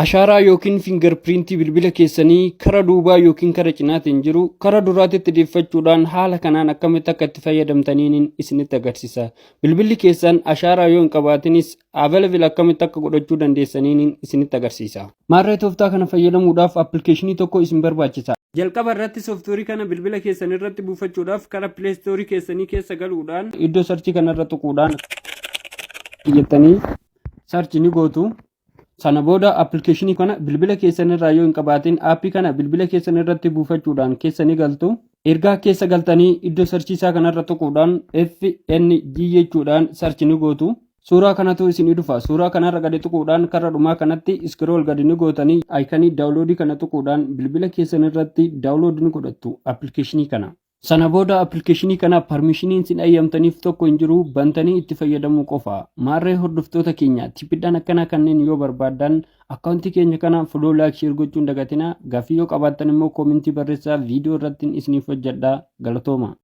Ashaaraa yookiin fingarpiriintii bilbila keessanii kara duubaa yookiin kara cinaatiin jiru kara duraatitti deeffachuudhaan haala kanaan akkamitti akka itti fayyadamtaniin isinitti agarsiisa. Bilbilli keessan ashaaraa yoo hin qabaatinis available akkamitti akka godhachuu dandeessaniin isinitti agarsiisa. Maarree tooftaa kana fayyadamuudhaaf appilikeeshinii tokko isin barbaachisa. Jalqaba irratti sooftuurii kana bilbila keessan irratti buufachuudhaaf kara pileestoorii keessanii keessa galuudhaan iddoo sarchii kana irra tuquudhaan jettanii sarchi ni gootu. Sana booda appilikeeshinii kana bilbila keessan irraa yoo hin qabaatin aappii kana bilbila keessan irratti buufachuudhaan keessa ni galtu. Ergaa keessa galtanii iddoo sarchiisaa kanarra tuquudhaan FNG jechuudhaan sarchi ni gootu. Suuraa kanatu isin dhufa. Suuraa kanarra gadi tuquudhaan karra dhumaa kanatti iskrool gadi ni gootanii aayikanii daawuloodii kana tuquudhaan bilbila keessan irratti daawuloodii ni godhattu appilikeeshinii kana. Sana booda appilikeeshinii kana parmiishiniin isin ayyamtaniif tokko hin jiru bantanii itti fayyadamuu qofa. Maarree hordoftoota keenya tippidhaan akkana kanneen yoo barbaadan akkaawuntii keenya kana follow like share gochuun dagatina. Gaaffii yoo qabaattan immoo koomentii barreessaa viidiyoo irratti isiniif hojjedha. Galatooma.